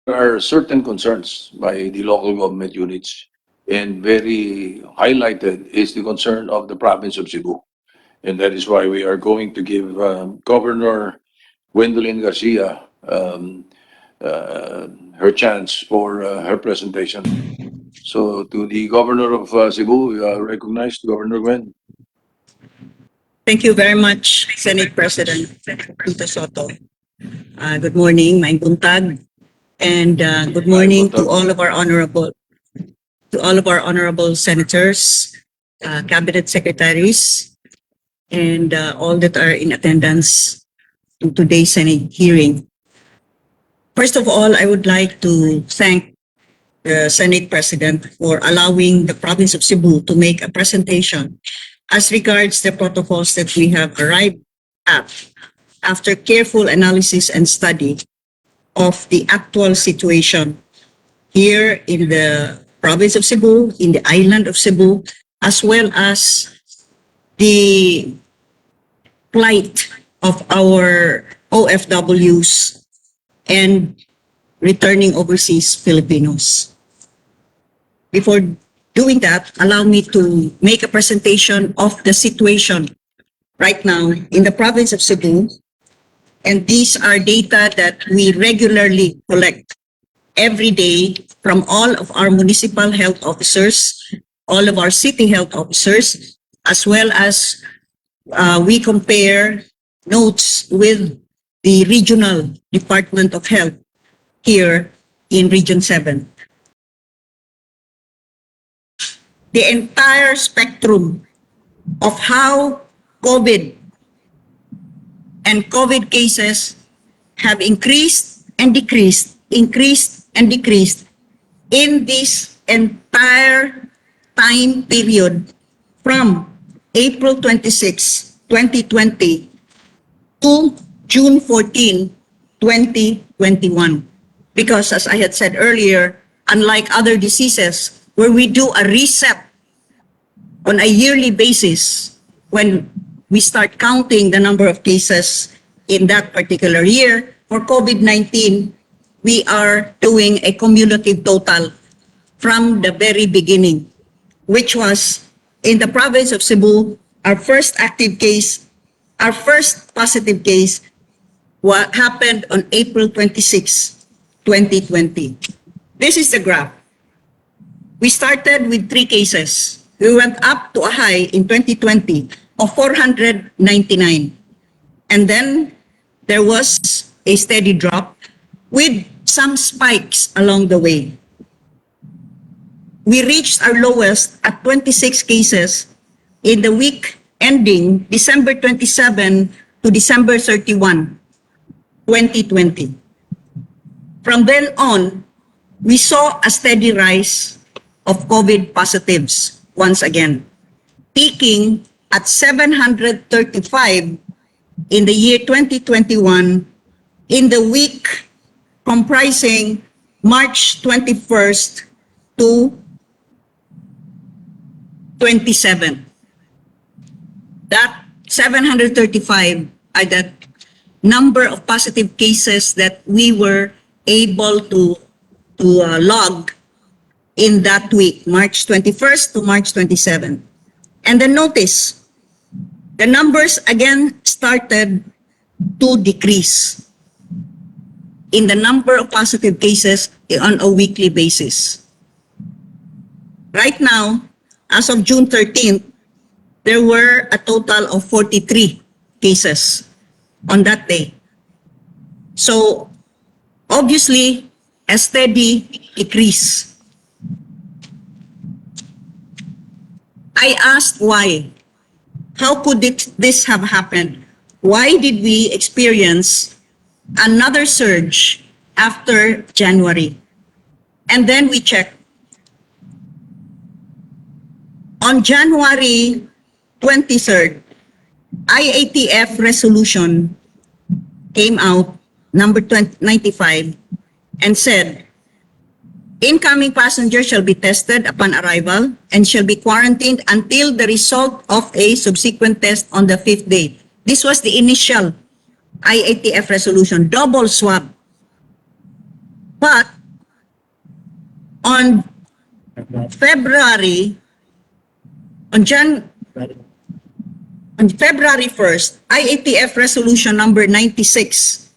are certain concerns by the local government units, and very highlighted is the concern of the province of Cebu. And that is why we are going to give Governor Gwen Garcia her chance for her presentation. So to the Governor of Cebu, we are recognized, Governor Gwen. Thank you very much, Senate President Tito Soto. Good morning, Maing Buntag, and good morning to all of our honorable senators, cabinet secretaries, and all that are in attendance in today's Senate hearing. First of all, I would like to thank the Senate President for allowing the province of Cebu to make a presentation as regards the protocols that we have arrived at after careful analysis and study of the actual situation here in the province of Cebu, in the island of Cebu, as well as the plight of our OFWs and returning overseas Filipinos. Before doing that, allow me to make a presentation of the situation right now in the province of Cebu. And these are data that we regularly collect every day from all of our municipal health officers, all of our city health officers, as well as we compare notes with the regional Department of Health here in Region 7. The entire spectrum of how COVID and COVID cases have increased and decreased in this entire time period from April 26, 2020 to June 14, 2021. Because as I had said earlier, unlike other diseases where we do a reset on a yearly basis when we start counting the number of cases in that particular year, for COVID-19, we are doing a cumulative total from the very beginning, which was in the province of Cebu, our first active case, our first positive case, what happened on April 26, 2020. This is the graph. We started with 3 cases. We went up to a high in 2020 of 499. And then there was a steady drop with some spikes along the way. We reached our lowest at 26 cases in the week ending December 27 to December 31, 2020. From then on, we saw a steady rise of COVID positives once again, peaking at 735 in the year 2021 in the week comprising March 21st to 27. That 735 are the number of positive cases that we were able to log in that week, March 21st to March 27. And then notice, the numbers again started to decrease in the number of positive cases on a weekly basis. Right now, as of June 13th, there were a total of 43 cases on that day. So, obviously, a steady decrease. I asked why. How could this have happened? Why did we experience another surge after January? And then we checked. On January 23rd, IATF resolution came out, number 95, and said, incoming passengers shall be tested upon arrival and shall be quarantined until the result of a subsequent test on the 5th day. This was the initial IATF resolution, double swab. But On February, on February 1st, IATF Resolution number 96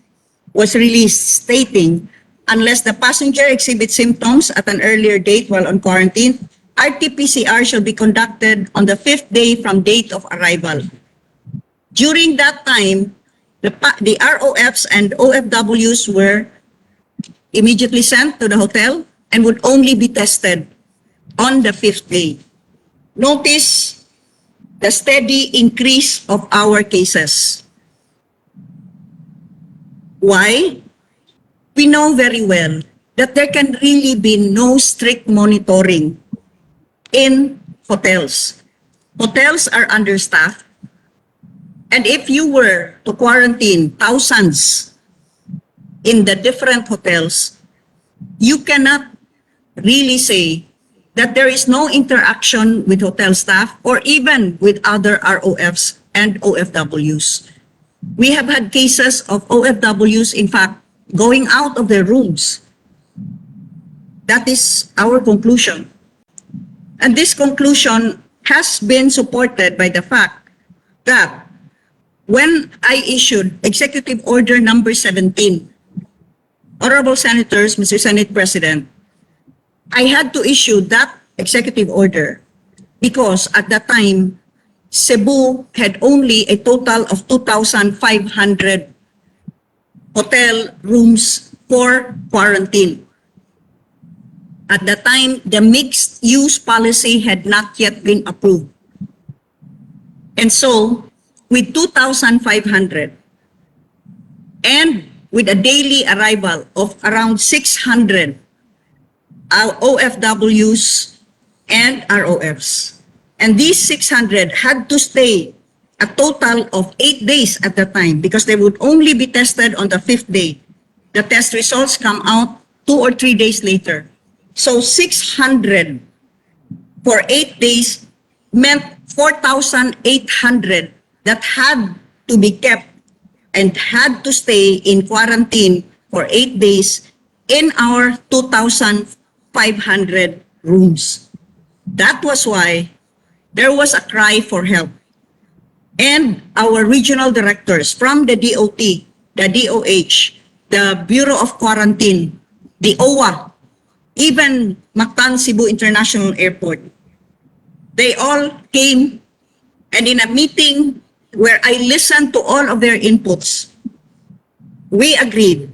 was released stating, unless the passenger exhibits symptoms at an earlier date while on quarantine, RT-PCR shall be conducted on the 5th day from date of arrival. During that time, the ROFs and OFWs were immediately sent to the hotel and would only be tested on the 5th day. Notice the steady increase of our cases. Why? We know very well that there can really be no strict monitoring in hotels. Hotels are understaffed. And if you were to quarantine thousands in the different hotels, you cannot really say that there is no interaction with hotel staff or even with other ROFs and OFWs. We have had cases of OFWs, in fact, going out of their rooms. That is our conclusion. And this conclusion has been supported by the fact that when I issued Executive Order number 17, Honorable Senators, Mr. Senate President, I had to issue that executive order because at that time, Cebu had only a total of 2,500 hotel rooms for quarantine. At the time, the mixed use policy had not yet been approved. And so, with 2,500 and with a daily arrival of around 600 OFWs and ROFs. And these 600 had to stay a total of 8 days at the time because they would only be tested on the 5th day. The test results come out 2 or 3 days later. So 600 for 8 days meant 4,800 that had to be kept and had to stay in quarantine for 8 days in our 2,500 rooms. That was why there was a cry for help. And our regional directors from the DOT, the DOH, the Bureau of Quarantine, the OWA, even Mactan Cebu International Airport, they all came, and in a meeting where I listened to all of their inputs, we agreed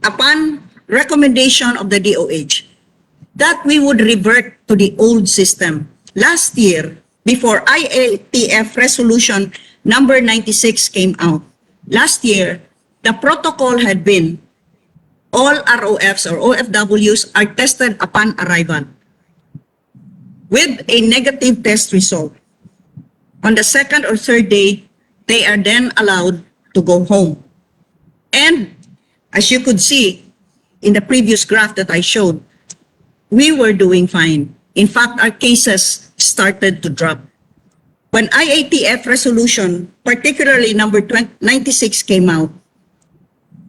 upon recommendation of the DOH that we would revert to the old system. Last year, before IATF Resolution number 96 came out, last year, the protocol had been all ROFs or OFWs are tested upon arrival with a negative test result. On the 2nd or 3rd day, they are then allowed to go home. And as you could see in the previous graph that I showed, we were doing fine. In fact, our cases started to drop. When IATF resolution, particularly number 96 came out,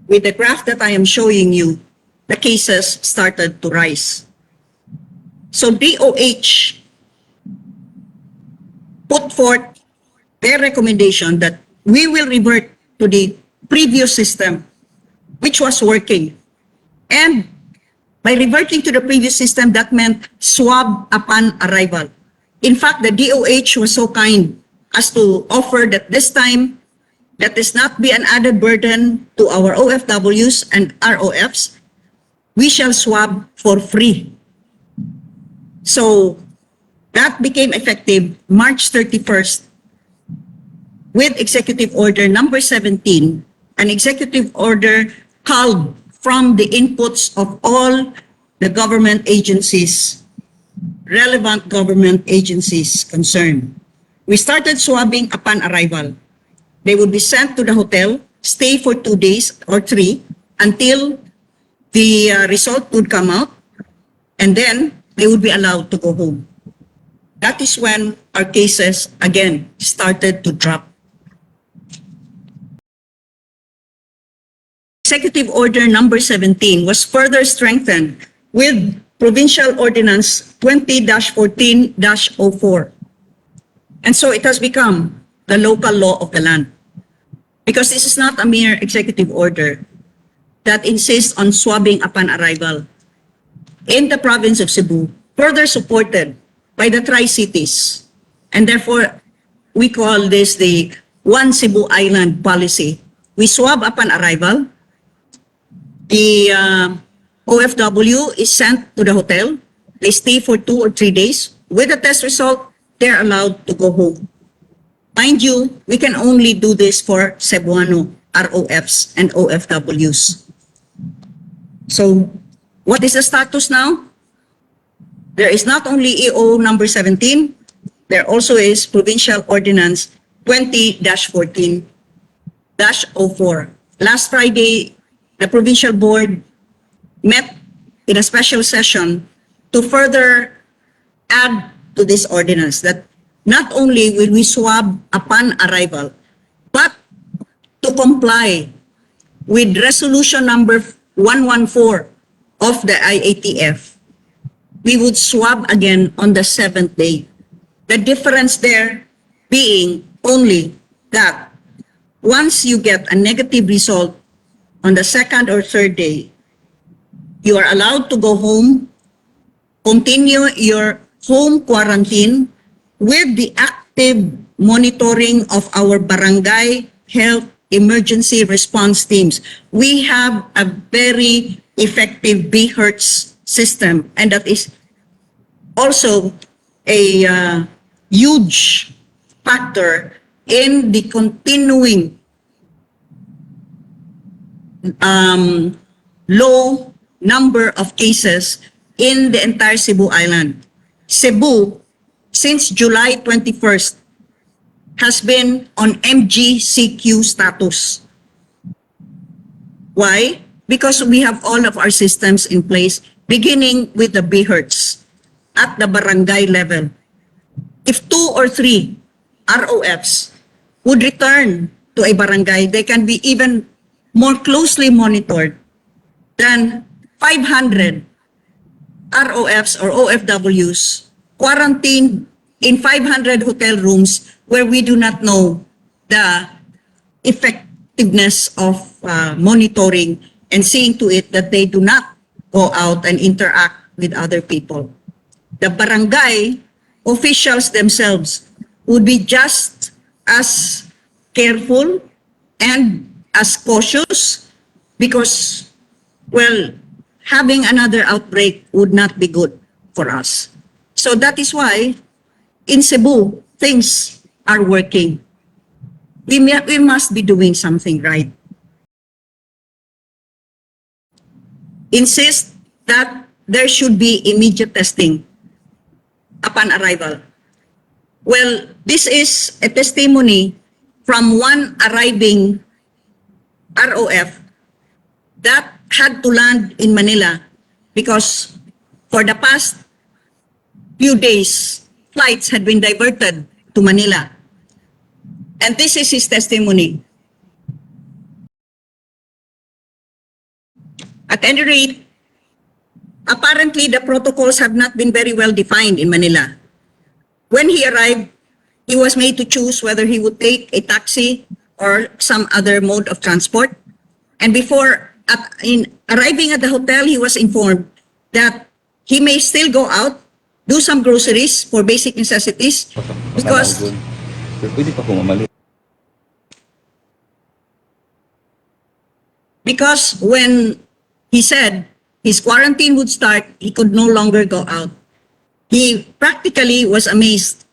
with the graph that I am showing you, the cases started to rise. So DOH put forth their recommendation that we will revert to the previous system, which was working. And by reverting to the previous system, that meant swab upon arrival. In fact, the DOH was so kind as to offer that this time, that does not be an added burden to our OFWs and ROFs, we shall swab for free. So that became effective March 31st with Executive Order number 17, an executive order culled from the inputs of all the government agencies, relevant government agencies concerned. We started swabbing upon arrival. They would be sent to the hotel, stay for 2 days or 3 until the result would come out, and then they would be allowed to go home. That is when our cases again started to drop. Executive Order number 17 was further strengthened with Provincial Ordinance 20-14-04. And so it has become the local law of the land. Because this is not a mere executive order that insists on swabbing upon arrival. In the province of Cebu, further supported by the Tri-Cities, and therefore we call this the One Cebu Island policy. We swab upon arrival. The OFW is sent to the hotel. They stay for 2 or 3 days. With the test result, they're allowed to go home. Mind you, we can only do this for Cebuano ROFs and OFWs. So, what is the status now? There is not only EO number 17, there also is Provincial Ordinance 20-14-04. Last Friday, the Provincial Board met in a special session to further add to this ordinance that not only will we swab upon arrival, but to comply with resolution number 114 of the IATF, we would swab again on the 7th day. The difference there being only that once you get a negative result on the 2nd or 3rd day, you are allowed to go home, continue your home quarantine with the active monitoring of our barangay health emergency response teams. We have a very effective BHERTS system, and that is also a huge factor in the continuing low number of cases in the entire Cebu Island. Cebu, since July 21st, has been on MGCQ status. Why? Because we have all of our systems in place, beginning with the BHERTS at the barangay level. If 2 or 3 ROFs would return to a barangay, they can be even more closely monitored than 500 ROFs or OFWs quarantined in 500 hotel rooms where we do not know the effectiveness of monitoring and seeing to it that they do not go out and interact with other people. The barangay officials themselves would be just as careful and as cautious because, well, having another outbreak would not be good for us. So that is why in Cebu, things are working. We must be doing something right. Insist that there should be immediate testing upon arrival. Well, this is a testimony from one arriving ROF that had to land in Manila because for the past few days, flights had been diverted to Manila. And this is his testimony. At any rate, apparently the protocols have not been very well defined in Manila. When he arrived, he was made to choose whether he would take a taxi or some other mode of transport. And before arriving at the hotel, he was informed that he may still go out, do some groceries for basic necessities because when he said his quarantine would start, he could no longer go out. He practically was amazed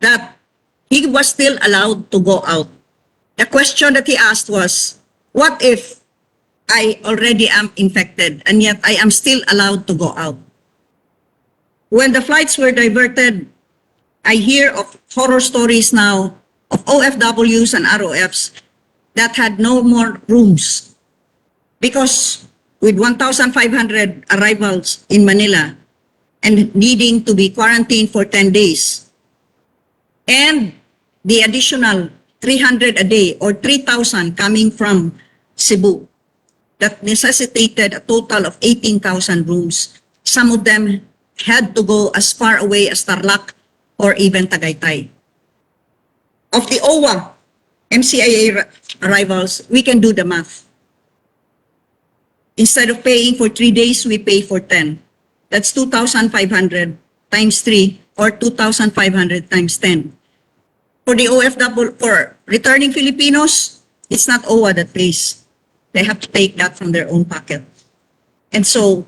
that he was still allowed to go out. The question that he asked was, what if I already am infected and yet I am still allowed to go out? When the flights were diverted, I hear of horror stories now of OFWs and ROFs that had no more rooms because with 1,500 arrivals in Manila and needing to be quarantined for 10 days and the additional 300 a day or 3,000 coming from Cebu, that necessitated a total of 18,000 rooms. Some of them had to go as far away as Tarlac or even Tagaytay. Of the OWA, MCIA arrivals, we can do the math. Instead of paying for 3 days, we pay for 10. That's 2,500 times 3 or 2,500 times 10. For the OFW, for returning Filipinos, it's not OWA that pays. They have to take that from their own pocket. And so,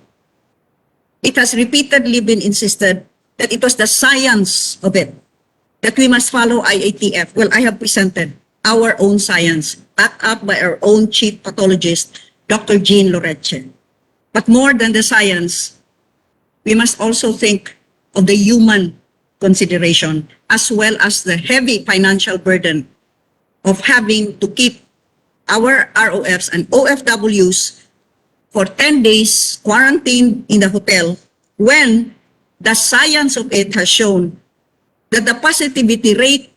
it has repeatedly been insisted that it was the science of it, that we must follow IATF. Well, I have presented our own science, backed up by our own chief pathologist, Dr. Jean Loreche. But more than the science, we must also think of the human consideration as well as the heavy financial burden of having to keep our ROFs and OFWs for 10 days quarantined in the hotel when the science of it has shown that the positivity rate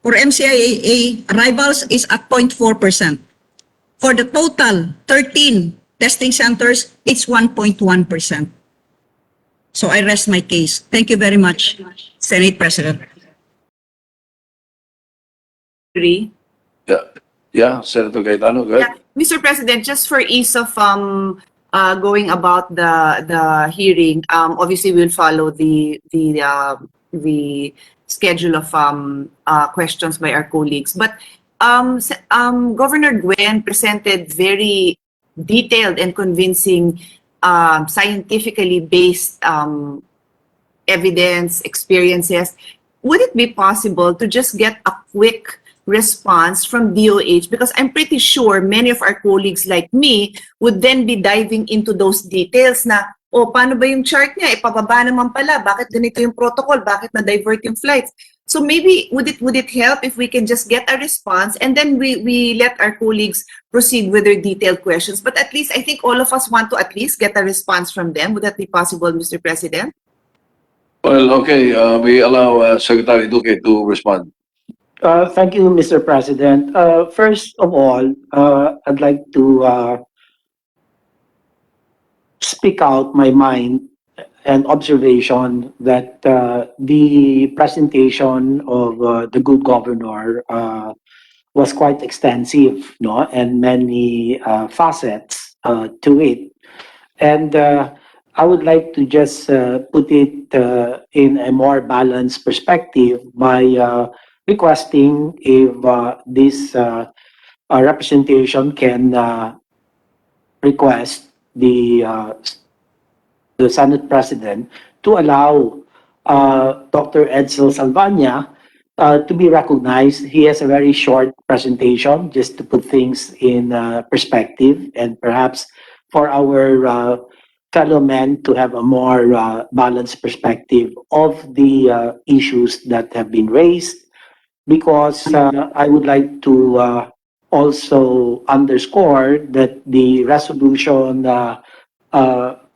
for MCIA arrivals is at 0.4%. For the total 13 testing centers, it's 1.1%. So I rest my case. Thank you very much, Senate President. Agree? Yeah, Senator Cayetano, go ahead. Yeah. Mr. President, just for ease of going about the hearing, obviously we'll follow the schedule of questions by our colleagues. But Governor Gwen presented very detailed and convincing scientifically based evidence, experiences. Would it be possible to just get a quick response from DOH? Because I'm pretty sure many of our colleagues like me would then be diving into those details na, oh, paano ba yung chart niya? Ipababa naman pala. Bakit ganito yung protocol? Bakit na-divert yung flights? So maybe would it help if we can just get a response and then we let our colleagues proceed with their detailed questions? But at least I think all of us want to at least get a response from them. Would that be possible, Mr. President? Well, okay, we allow Secretary Duque to respond. Thank you, Mr. President. First of all, I'd like to speak out my mind and observation that the presentation of the good governor was quite extensive, no, and many facets to it. And I would like to just put it in a more balanced perspective by requesting if this representation can request the Senate President to allow Dr. Edsel Salvania to be recognized. He has a very short presentation just to put things in perspective and perhaps for our fellow men to have a more balanced perspective of the issues that have been raised. Because I would like to also underscore that the resolution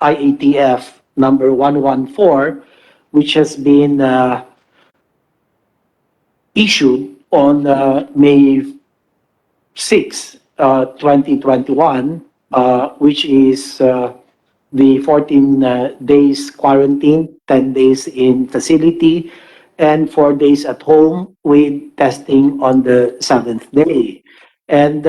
IATF number 114, which has been issued on May 6, 2021, which is the 14 days quarantine, 10 days in facility, and 4 days at home with testing on the 7th day. And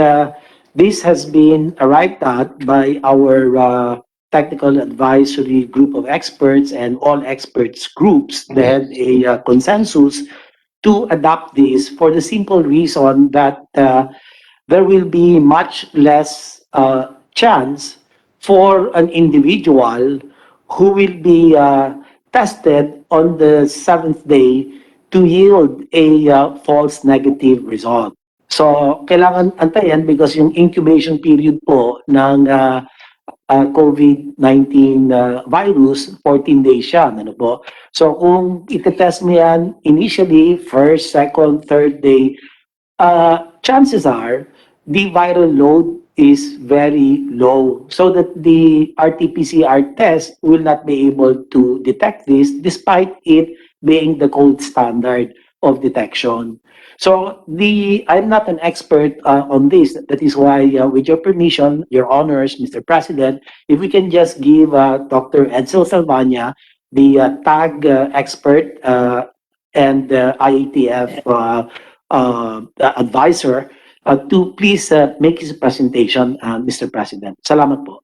this has been arrived at by our technical advisory group of experts and all experts groups. They had a consensus to adopt this for the simple reason that there will be much less chance for an individual who will be tested on the 7th day to yield a false negative result. So, kailangan antayin because yung incubation period po ng COVID-19 virus, 14 days yan. Ano po? So, kung itetest mo yan initially, first, second, third day, chances are the viral load is very low so that the RT-PCR test will not be able to detect this despite it being the gold standard. of detection. So I'm not an expert on this. That is why, with your permission, Your Honors, Mr. President, if we can just give Dr. Edsel Salvania, the tag expert and IATF advisor, to please make his presentation, Mr. President. Salamat po.